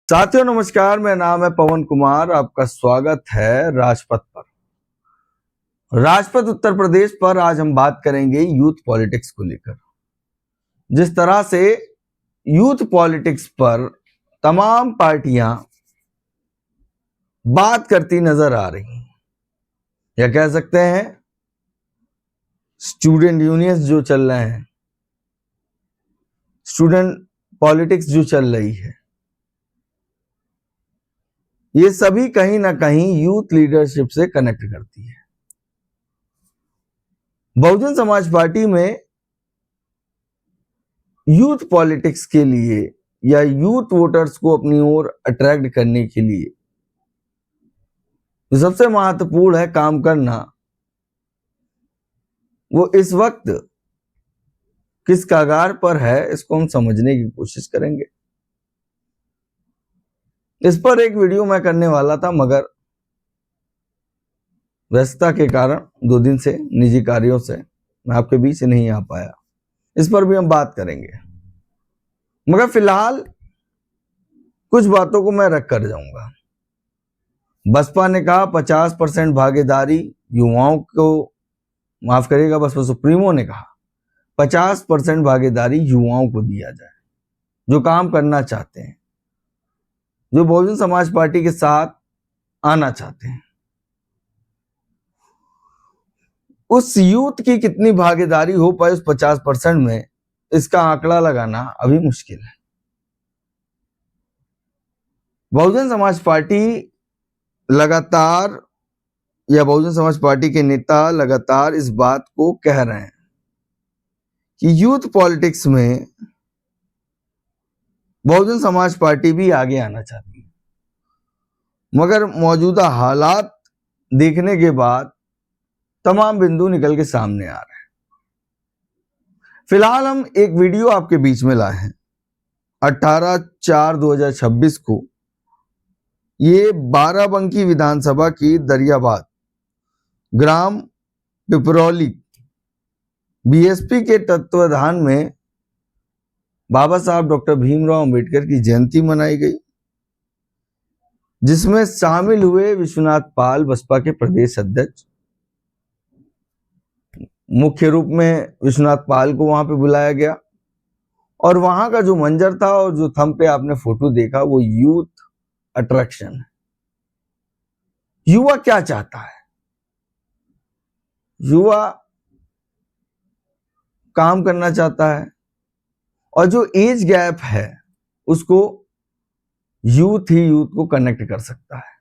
साथियों नमस्कार, मेरा नाम है पवन कुमार। आपका स्वागत है राजपथ पर। राजपथ उत्तर प्रदेश पर आज हम बात करेंगे यूथ पॉलिटिक्स को लेकर। जिस तरह से यूथ पॉलिटिक्स पर तमाम पार्टियां बात करती नजर आ रही हैं, या कह सकते हैं स्टूडेंट यूनियंस जो चल रहे हैं, स्टूडेंट पॉलिटिक्स जो चल रही है, ये सभी कहीं ना कहीं यूथ लीडरशिप से कनेक्ट करती है। बहुजन समाज पार्टी में यूथ पॉलिटिक्स के लिए या यूथ वोटर्स को अपनी ओर अट्रैक्ट करने के लिए जो सबसे महत्वपूर्ण है काम करना, वो इस वक्त किस कगार पर है, इसको हम समझने की कोशिश करेंगे। इस पर एक वीडियो मैं करने वाला था, मगर व्यस्तता के कारण 2 दिन से निजी कार्यों से मैं आपके बीच नहीं आ पाया। इस पर भी हम बात करेंगे, मगर फिलहाल कुछ बातों को मैं रख कर जाऊंगा। बसपा ने कहा 50% भागीदारी युवाओं को, माफ करिएगा, बसपा सुप्रीमो ने कहा 50% भागीदारी युवाओं को दिया जाए, जो काम करना चाहते हैं, जो बहुजन समाज पार्टी के साथ आना चाहते हैं। उस यूथ की कितनी भागीदारी हो पाए उस 50% में, इसका आंकड़ा लगाना अभी मुश्किल है। बहुजन समाज पार्टी लगातार, या बहुजन समाज पार्टी के नेता लगातार इस बात को कह रहे हैं कि यूथ पॉलिटिक्स में बहुजन समाज पार्टी भी आगे आना चाहती है, मगर मौजूदा हालात देखने के बाद तमाम बिंदु निकल के सामने आ रहे हैं। फिलहाल हम एक वीडियो आपके बीच में लाए हैं 18/4/2026 को। ये बाराबंकी विधानसभा की दरियाबाद ग्राम पिपरौली बीएसपी के तत्वाधान में बाबा साहब डॉक्टर भीमराव अंबेडकर की जयंती मनाई गई, जिसमें शामिल हुए विश्वनाथ पाल, बसपा के प्रदेश अध्यक्ष। मुख्य रूप में विश्वनाथ पाल को वहां पे बुलाया गया, और वहां का जो मंजर था और जो थंब पे आपने फोटो देखा, वो यूथ अट्रैक्शन है। युवा क्या चाहता है? युवा काम करना चाहता है, और जो एज गैप है उसको यूथ ही यूथ को कनेक्ट कर सकता है।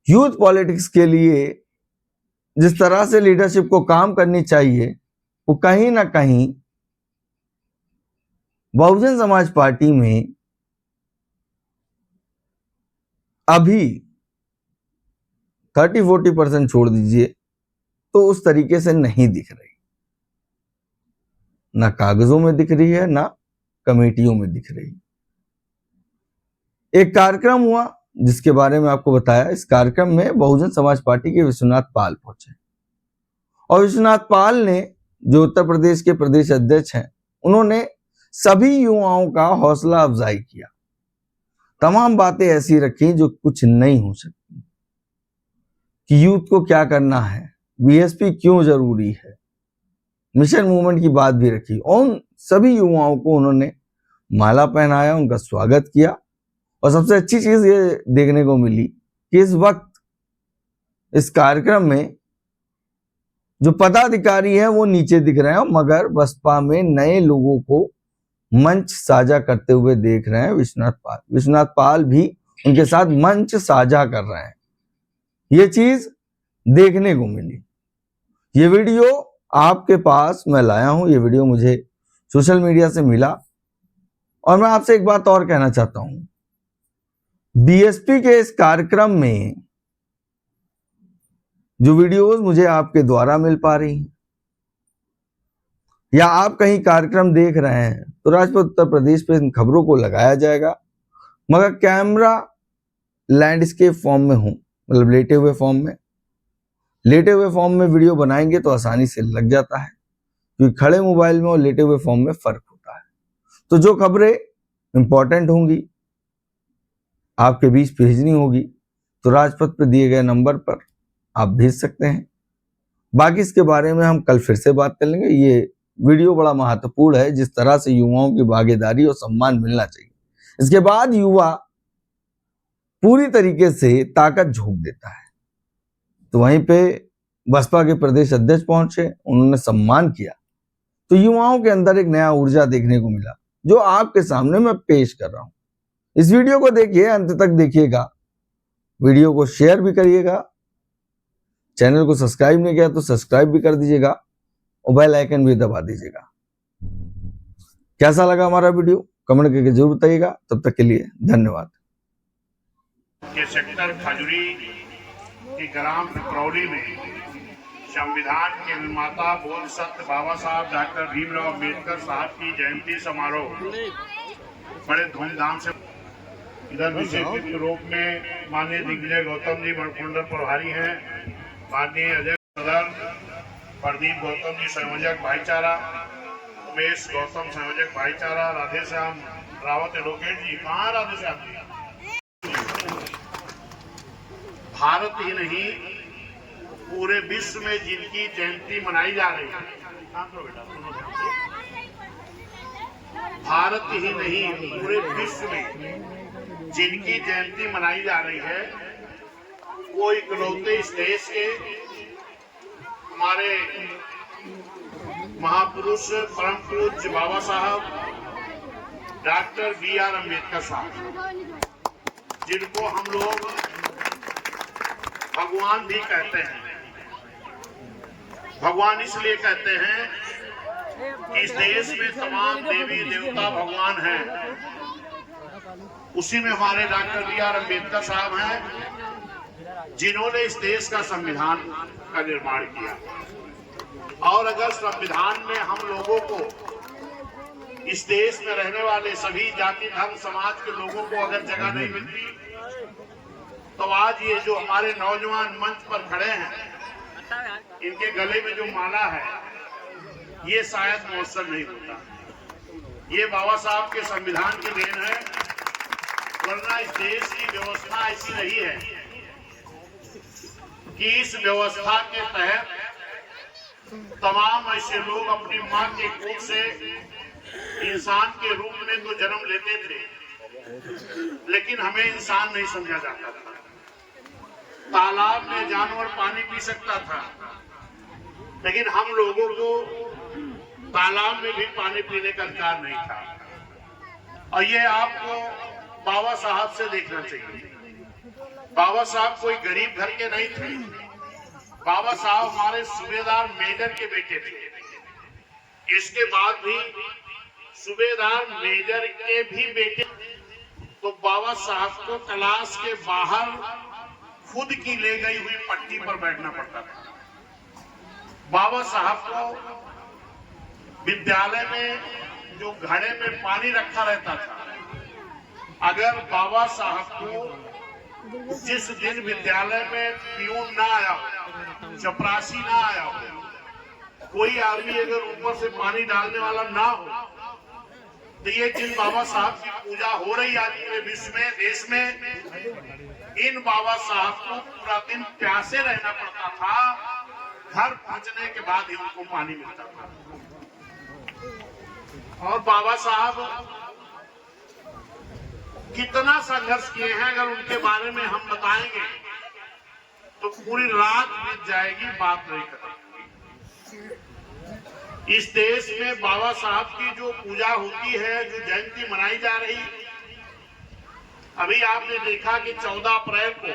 यूथ पॉलिटिक्स के लिए जिस तरह से लीडरशिप को काम करनी चाहिए, वो कहीं ना कहीं बहुजन समाज पार्टी में अभी 30-40% छोड़ दीजिए तो उस तरीके से नहीं दिख रही। ना कागजों में दिख रही है, ना कमेटियों में दिख रही। एक कार्यक्रम हुआ जिसके बारे में आपको बताया। इस कार्यक्रम में बहुजन समाज पार्टी के विश्वनाथ पाल पहुंचे, और विश्वनाथ पाल ने, जो उत्तर प्रदेश के प्रदेश अध्यक्ष हैं, उन्होंने सभी युवाओं का हौसला अफजाई किया। तमाम बातें ऐसी रखी जो कुछ नहीं हो सकती, कि यूथ को क्या करना है, बीएसपी क्यों जरूरी है, मिशन मूवमेंट की बात भी रखी। और सभी युवाओं को उन्होंने माला पहनाया, उनका स्वागत किया। और सबसे अच्छी चीज ये देखने को मिली कि इस वक्त इस कार्यक्रम में जो पदाधिकारी हैं वो नीचे दिख रहे हैं, मगर बसपा में नए लोगों को मंच साझा करते हुए देख रहे हैं विश्वनाथ पाल भी उनके साथ मंच साझा कर रहे हैं। ये चीज देखने को मिली। ये वीडियो आपके पास मैं लाया हूं। ये वीडियो मुझे सोशल मीडिया से मिला, और मैं आपसे एक बात और कहना चाहता हूं। बीएसपी के इस कार्यक्रम में जो वीडियोस मुझे आपके द्वारा मिल पा रही हैं, या आप कहीं कार्यक्रम देख रहे हैं, तो राजपथ उत्तर प्रदेश पे इन खबरों को लगाया जाएगा, मगर कैमरा लैंडस्केप फॉर्म में हो, मतलब लेटे हुए फॉर्म में वीडियो बनाएंगे तो आसानी से लग जाता है, क्योंकि खड़े मोबाइल में और लेटे हुए फॉर्म में फर्क होता है। तो जो खबरें इंपॉर्टेंट होंगी, आपके बीच भेजनी होगी तो राजपथ पर दिए गए नंबर पर आप भेज सकते हैं। बाकी इसके बारे में हम कल फिर से बात कर लेंगे। ये वीडियो बड़ा महत्वपूर्ण है, जिस तरह से युवाओं की भागीदारी और सम्मान मिलना चाहिए। इसके बाद युवा पूरी तरीके से ताकत झोंक देता है। तो वहीं पे बसपा के प्रदेश अध्यक्ष पहुंचे, उन्होंने सम्मान किया, तो युवाओं के अंदर एक नया ऊर्जा देखने को मिला, जो आपके सामने मैं पेश कर रहा हूं। इस वीडियो को देखिए, अंत तक देखिएगा, वीडियो को शेयर भी करिएगा, चैनल को सब्सक्राइब नहीं किया तो सब्सक्राइब भी कर दीजिएगा और बेल आइकन भी दबा दीजिएगा। कैसा लगा हमारा वीडियो कमेंट करके जरूर बताइएगा। तब तक के लिए धन्यवाद। के सेक्टर खजुरी के ग्राम पिपरौली में संविधान के निर्माता बोधिसत्व बाबा साहब डॉक्टर भीमराव अम्बेडकर साहब की जयंती समारोह बड़े धूमधाम से। इधर विशेष के रूप में माननीय दिग्विजय गौतम जी मणिकुंडल प्रभारी हैं, माननीय अजय सदर, प्रदीप गौतम जी संयोजक भाईचारा, उमेश गौतम संयोजक भाईचारा, राधेश्याम रावत एडवोकेट जी, कहाँ राधेश्याम जी? भारत ही नहीं पूरे विश्व में जिनकी जयंती मनाई जा रही है, भारत ही नहीं पूरे विश्व में जिनकी जयंती मनाई जा रही है, वो इकलौते इस देश के हमारे महापुरुष परम पूज्य बाबा साहब डॉक्टर बी.आर. अम्बेडकर साहब, जिनको हम लोग भगवान भी कहते हैं। भगवान इसलिए कहते हैं कि इस देश में तमाम देवी देवता भगवान हैं, उसी में हमारे डॉक्टर बी.आर. अम्बेडकर साहब हैं, जिन्होंने इस देश का संविधान का निर्माण किया। और अगर संविधान में हम लोगों को, इस देश में रहने वाले सभी जाति धर्म समाज के लोगों को अगर जगह नहीं मिलती, तो आज ये जो हमारे नौजवान मंच पर खड़े हैं, इनके गले में जो माला है, ये शायद मौसम नहीं होता। ये बाबा साहब के संविधान की देन है, वरना इस देश की व्यवस्था ऐसी रही है कि इस व्यवस्था के तहत तमाम ऐसे लोग अपनी मां के कोख से इंसान के रूप में तो जन्म लेते थे, लेकिन हमें इंसान नहीं समझा जाता था। तालाब में जानवर पानी पी सकता था, लेकिन हम लोगों को तालाब में भी पानी पीने का अधिकार नहीं था। और ये आपको बाबा साहब से देखना चाहिए। बाबा साहब कोई गरीब घर के नहीं थे। बाबा साहब हमारे सूबेदार मेजर के बेटे थे। इसके बाद भी सूबेदार मेजर के भी बेटे, तो बाबा साहब को क्लास के बाहर खुद की ले गई हुई पट्टी पर बैठना पड़ता था। बाबा साहब को विद्यालय में जो घड़े में पानी रखा रहता था, अगर बाबा साहब को जिस दिन विद्यालय में पियून ना आया हो, चपरासी ना आया हो, कोई आदमी अगर ऊपर से पानी डालने वाला ना हो, तो ये जिन बाबा साहब की पूजा हो रही आज पूरे विश्व में, देश में, इन बाबा साहब को पूरा दिन प्यासे रहना पड़ता था। घर पहुंचने के बाद ही उनको पानी मिलता था। और बाबा साहब कितना संघर्ष किए हैं, अगर उनके बारे में हम बताएंगे तो पूरी रात बीत जाएगी, बात नहीं करेंगे। इस देश में बाबा साहब की जो पूजा होती है, जो जयंती मनाई जा रही, अभी आपने देखा कि 14 अप्रैल को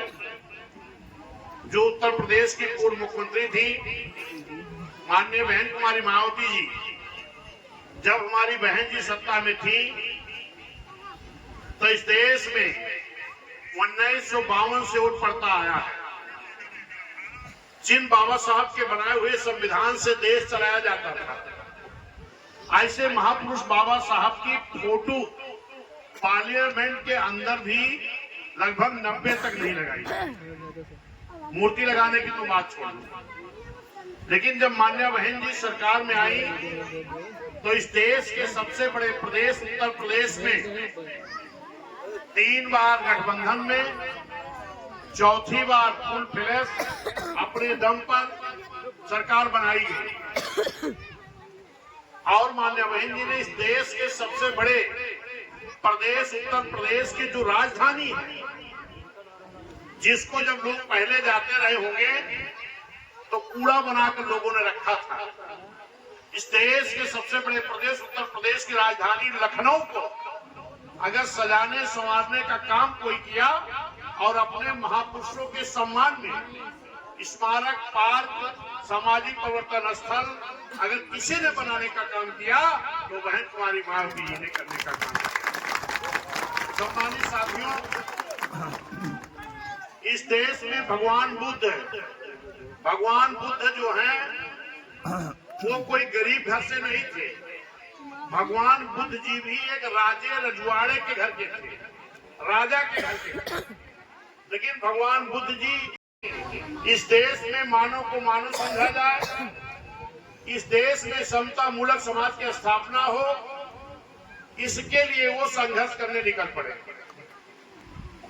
जो उत्तर प्रदेश की पूर्व मुख्यमंत्री थी माननीय बहन कुमारी मायावती जी, जब हमारी बहन जी सत्ता में थी, तो इस देश में 1952 से उठ पड़ता आया है। जिन बाबा साहब के बनाए हुए संविधान से देश चलाया जाता था, ऐसे महापुरुष बाबा साहब की फोटो पार्लियामेंट के अंदर भी लगभग 90 तक नहीं लगाई। मूर्ति लगाने की तो बात छोड़ दो। लेकिन जब मान्या बहन जी सरकार में आई तो इस देश के सबसे बड़े प्रदेश उत्तर प्रदेश में 3 बार गठबंधन में, चौथी बार फुल फ्लैश अपने दम पर सरकार बनाई गई। और मान्या बहन जी ने इस देश के सबसे बड़े प्रदेश उत्तर प्रदेश की जो राजधानी है, जिसको जब लोग पहले जाते रहे होंगे तो कूड़ा बनाकर लोगों ने रखा था, इस देश के सबसे बड़े प्रदेश उत्तर प्रदेश की राजधानी लखनऊ को अगर सजाने संवारने का काम कोई किया और अपने महापुरुषों के सम्मान में स्मारक, पार्क, सामाजिक परिवर्तन स्थल अगर किसी ने बनाने का काम किया तो बहन कुमारी मायावती जी ने करने का काम किया। सम्मानित साथियों, इस देश में भगवान बुद्ध जो है वो कोई गरीब घर से नहीं थे। भगवान बुद्ध जी भी एक राजे रजवाड़े के घर के थे, राजा के घर के थे। लेकिन भगवान बुद्ध जी इस देश में मानव को मानव समझा जाए, इस देश में समता मूलक समाज की स्थापना हो, इसके लिए वो संघर्ष करने निकल पड़े।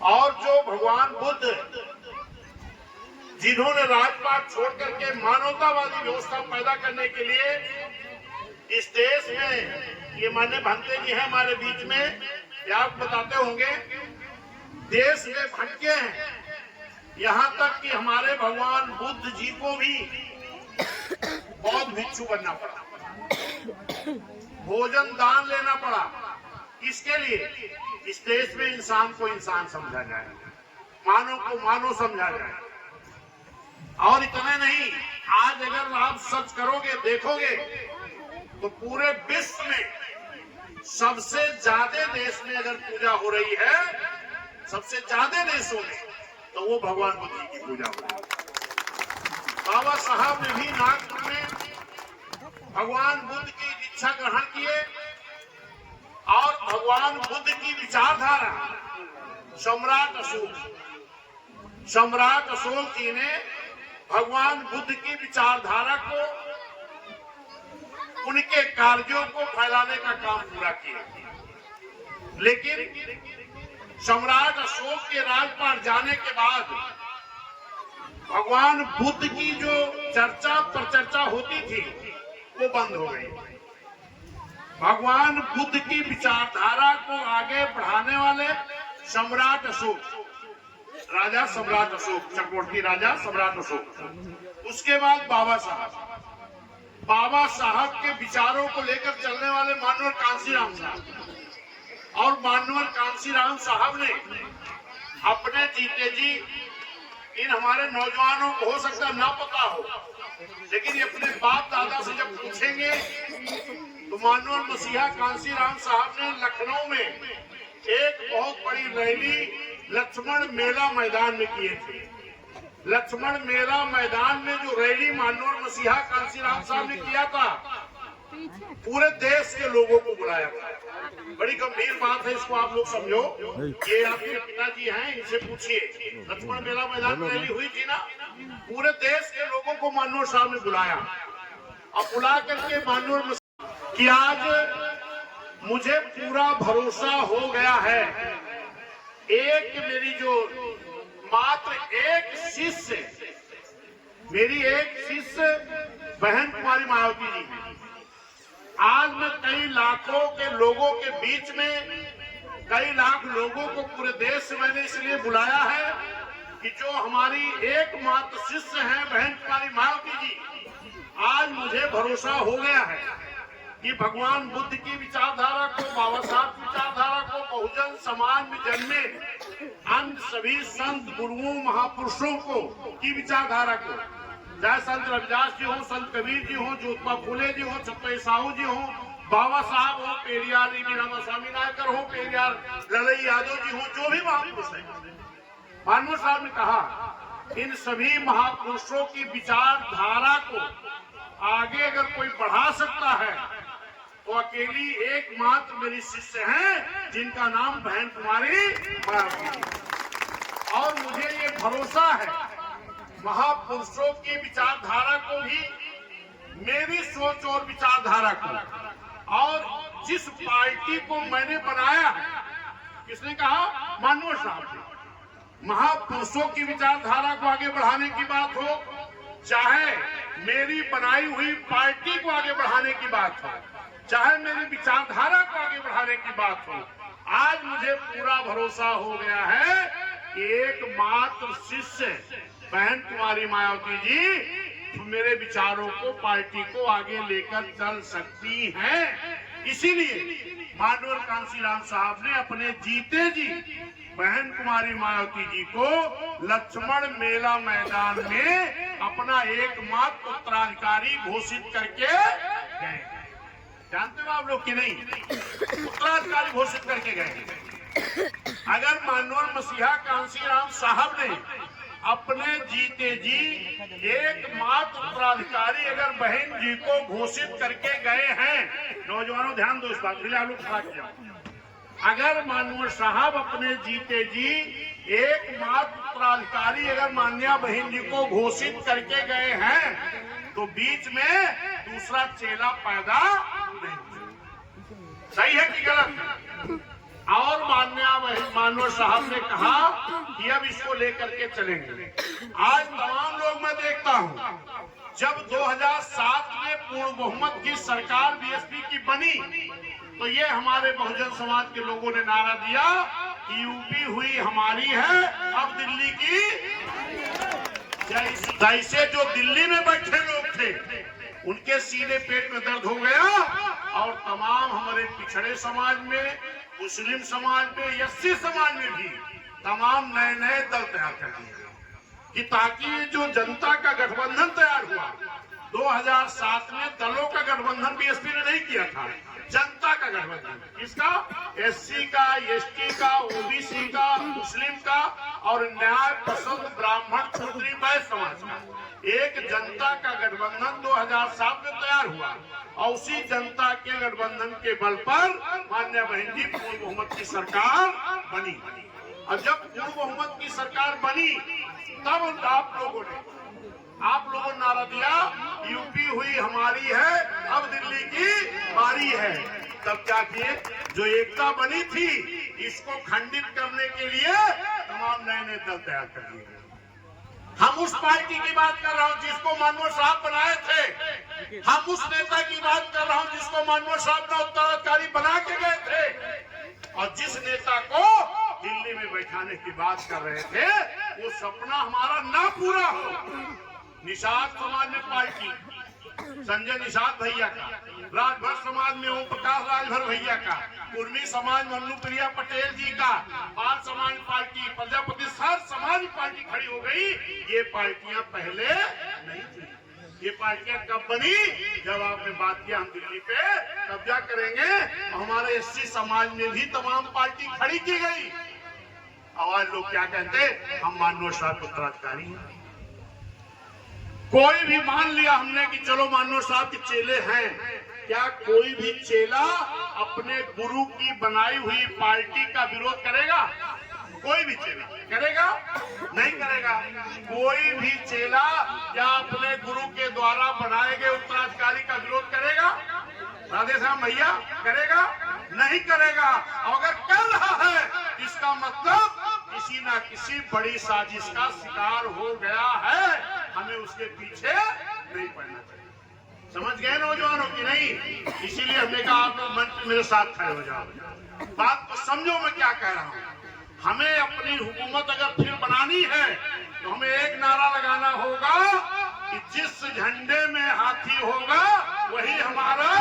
और जो भगवान बुद्ध जिन्होंने राजपाट छोड़ करके मानवतावादी व्यवस्था पैदा करने के लिए इस देश में, ये मान्य भंते जी हैं हमारे बीच में, ये आप बताते होंगे, देश में भटके हैं। यहाँ तक कि हमारे भगवान बुद्ध जी को भी बौद्ध भिक्षु बनना पड़ा, भोजन दान लेना पड़ा। इसके लिए इस देश में इंसान को इंसान समझा जाए, मानव को मानव समझा जाए। और इतना नहीं, आज अगर आप सर्च करोगे, देखोगे तो पूरे विश्व में सबसे ज्यादा देश में अगर पूजा हो रही है, सबसे ज्यादा देशों में, तो वो भगवान बुद्ध जी की पूजा हो रही है। बाबा साहब ने भी नागपुर में भगवान बुद्ध की दीक्षा ग्रहण किए और भगवान बुद्ध की विचारधारा सम्राट अशोक जी ने भगवान बुद्ध की विचारधारा को, उनके कार्यों को फैलाने का काम पूरा किया। लेकिन सम्राट अशोक के राजपाट जाने के बाद भगवान बुद्ध की जो चर्चा प्रचर्चा होती थी वो बंद हो गई। भगवान बुद्ध की विचारधारा को आगे बढ़ाने वाले सम्राट अशोक, राजा सम्राट अशोक, चक्रवर्ती राजा सम्राट अशोक, उसके बाद बाबा साहब के विचारों को लेकर चलने वाले मानवर कांशीराम साहब, और मानवर कांशीराम साहब ने अपने जीते जी, इन हमारे नौजवानों को हो सकता ना पता हो, लेकिन ये अपने बाप दादा से जब पूछेंगे तो मानवर मसीहा कांशीराम साहब ने लखनऊ में एक बहुत बड़ी रैली लक्ष्मण मेला मैदान में किए थे। लक्ष्मण मेला मैदान में जो रैली मानवर मसीहा कांशीराम साहब ने किया था, पूरे देश के लोगों को बुलाया था। बड़ी गंभीर बात है, इसको आप लोग समझो। ये आपके पिताजी हैं, इनसे पूछिए, लक्ष्मण मेला मैदान में रैली हुई थी ना, पूरे देश के लोगों को मानवर साहब ने बुलाया और बुला करके मानवर कि आज मुझे पूरा भरोसा हो गया है, एक मेरी जो मात्र एक शिष्य, मेरी एक शिष्य बहन कुमारी मायावती जी है। आज मैं कई लाखों के लोगों के बीच में, कई लाख लोगों को पूरे देश से मैंने इसलिए बुलाया है कि जो हमारी एकमात्र शिष्य हैं बहन कुमारी मायावती जी, आज मुझे भरोसा हो गया है कि भगवान बुद्ध की विचारधारा को, बाबा साहब की विचारधारा को, बहुजन समाज में जन्मे अन्य सभी संत गुरुओं महापुरुषों को की विचारधारा को, चाहे संत रविदास जी हो, संत कबीर जी हो, ज्योतिबा फुले जी हो, छत्रपति साहू जी हो, बाबा साहब हो, पेरियार रामास्वामी नायकर हो, पेरियार ललई यादव जी हो, जो भी महापुरुष हैं, मानव साहब ने कहा इन सभी महापुरुषों की विचारधारा को आगे अगर कोई बढ़ा सकता है तो अकेली एकमात्र मेरी शिष्य हैं जिनका नाम बहन कुमारी मायावती। और मुझे ये भरोसा है महापुरुषों की विचारधारा को भी मेरी सोच और विचारधारा को और जिस पार्टी को मैंने बनाया है, किसने कहा? मानव साहब ने। महापुरुषों की विचारधारा को आगे बढ़ाने की बात हो, चाहे मेरी बनाई हुई पार्टी को आगे बढ़ाने की बात हो, चाहे मेरी विचारधारा को आगे बढ़ाने की बात हो, आज मुझे पूरा भरोसा हो गया है कि एकमात्र शिष्य बहन कुमारी मायावती जी मेरे विचारों को, पार्टी को आगे लेकर चल सकती हैं। इसीलिए माननीय कांशीराम साहब ने अपने जीते जी बहन कुमारी मायावती जी को लक्ष्मण मेला मैदान में अपना एकमात्र उत्तराधिकारी घोषित करके गए। जानते हो आप लोग कि नहीं? उत्तराधिकारी घोषित करके गए। अगर माननीय मसीहा कांशीराम साहब ने अपने जीते जी एकमात्र उत्तराधिकारी अगर बहन जी को घोषित करके गए हैं, नौजवानों ध्यान दो इस बात के लिए, आप लोग खड़ा किया। अगर माननीय साहब अपने जीते जी एकमात्र उत्तराधिकारी अगर मान्या बहन जी को घोषित करके गए हैं, तो बीच में दूसरा चेला पैदा नहीं। सही है कि गलत? और माननीय साहब ने कहा कि अब इसको लेकर के चलेंगे। आज तमाम लोग मैं देखता हूं, जब 2007 में पूर्ण बहुमत की सरकार बीएसपी की बनी, तो ये हमारे बहुजन समाज के लोगों ने नारा दिया कि यूपी हुई हमारी है, अब दिल्ली की। जैसे जो दिल्ली में बैठे लोग थे उनके सीने पेट में दर्द हो गया, और तमाम हमारे पिछड़े समाज में, मुस्लिम समाज में, एससी समाज में भी तमाम नए नए दल तैयार कर दिए कि ताकि जो जनता का गठबंधन तैयार हुआ 2007 में, दलों का गठबंधन बीएसपी ने नहीं किया था, जनता का गठबंधन। किसका? एससी का, एसटी का, ओबीसी का, मुस्लिम का और न्याय पसंद ब्राह्मण क्षत्रिय वैश्य समाज का एक जनता का गठबंधन 2007 में तैयार हुआ, और उसी जनता के गठबंधन के बल पर मान्य बहन जी पूर्ण बहुमत की सरकार बनी। और जब पूर्ण बहुमत की सरकार बनी, तब आप लोगों ने नारा दिया यूपी हुई हमारी है, अब दिल्ली की बारी है। तब क्या किए? जो एकता बनी थी इसको खंडित करने के लिए तमाम नए नए दल तैयार कर दिए। हम उस पार्टी की बात कर रहा हूं जिसको माननीय साहब बनाए थे, हम उस नेता की बात कर रहा हूं जिसको माननीय साहब ने उत्तराधिकारी बना के गए थे, और जिस नेता को दिल्ली में बैठाने की बात कर रहे थे वो सपना हमारा ना पूरा हो। निषाद समाज में पार्टी, संजय निषाद भैया का, राजभर समाज में ओम प्रकाश राजभर भैया का, कुर्मी समाज में मन्नू प्रिया पटेल जी का, बाल समाज पार्टी, प्रजापति सर समाज पार्टी खड़ी हो गई। ये पार्टियां पहले नहीं थी। ये पार्टियां कब बनी? जब आपने बात किया हम दिल्ली पे कब्जा करेंगे, हमारे एससी समाज में भी तमाम पार्टी खड़ी की गई। और लोग क्या कहते? हम माननीय साहब उत्तराधिकारी हैं। कोई भी मान लिया हमने कि चलो माननीय साहब के चेले हैं, क्या कोई भी चेला अपने गुरु की बनाई हुई पार्टी का विरोध करेगा? कोई भी चेला करेगा? नहीं करेगा। कोई भी चेला क्या अपने गुरु के द्वारा बनाए गए उत्तराधिकारी का विरोध करेगा? राधे श्याम भैया करेगा? नहीं करेगा। अगर कर रहा है इसका मतलब किसी ना किसी बड़ी साजिश का शिकार हो गया है, हमें उसके पीछे नहीं पड़ना चाहिए। समझ गए नौजवानों की नहीं? इसीलिए हमने कहा आप लोग मंच में मेरे साथ खड़े हो जाओ। बात को समझो मैं क्या कह रहा हूँ। हमें अपनी हुकूमत अगर फिर बनानी है तो हमें एक नारा लगाना होगा कि जिस झंडे में हाथी होगा वही हमारा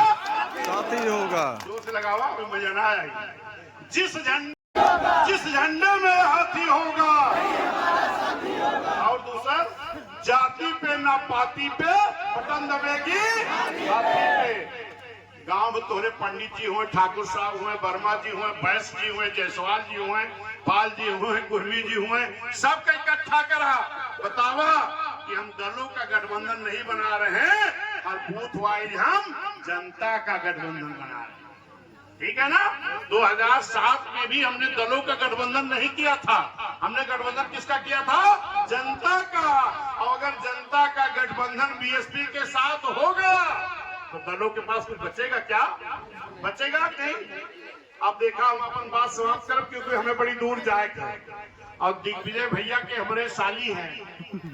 साथी होगा। जोर से लगावा, मजा ना आएगी। जिस झंडे में हाथी होगा, और दूसरा जाति पे ना पाती पे बटन दबेगी हाथी पे। गांव में तोहरे पंडित जी हुए, ठाकुर साहब हुए, वर्मा जी हुए, वैश्य जी हुए, जायसवाल जी हुए, पाल जी हुए, गुरवी जी हुए, सबका इकट्ठा करा, बतावा कि हम दलों का गठबंधन नहीं बना रहे हैं और बूथ वाइज हम जनता का गठबंधन बना रहे हैं। ठीक है ना? 2007 में भी हमने दलों का गठबंधन नहीं किया था, हमने गठबंधन किसका किया था? जनता का। और अगर जनता का गठबंधन बीएसपी के साथ होगा तो दलों के पास कुछ बचेगा क्या? बचेगा नहीं। अब देखा, हम अपन बात समाप्त करब क्योंकि हमें बड़ी दूर जाएगा। और दिग्विजय भैया के हमारे साली हैं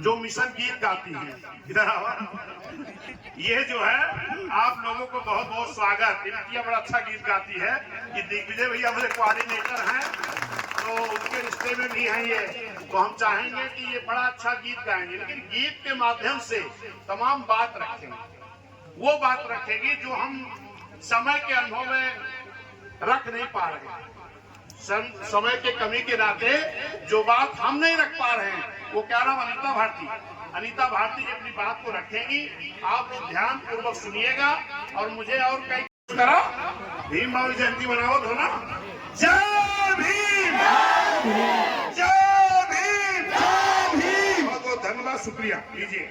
जो मिशन गीत गाती हैं, इधर आवा। ये जो है आप लोगों को बहुत बहुत स्वागत। इनकी बड़ा अच्छा गीत गाती है। कि दिग्विजय भैया हमारे कोऑर्डिनेटर हैं तो उनके रिश्ते में भी हैं ये, तो हम चाहेंगे कि ये बड़ा अच्छा गीत गाएंगे, लेकिन गीत के माध्यम से तमाम बात रखेंगे। वो बात रखेगी जो हम समय के अनुभव में रख नहीं पा रहे। समय के कमी के नाते जो बात हम नहीं रख पा रहे हैं वो क्या नाम, अनीता भारती जी अपनी बात को रखेंगी। आप लोग ध्यान पूर्वक सुनिएगा। और मुझे और कई तरह भीम बाबू जयंती मनाओ हो ना। जय भीम, जय भीम, जय भीम। बहुत बहुत धन्यवाद, शुक्रिया। लीजिए।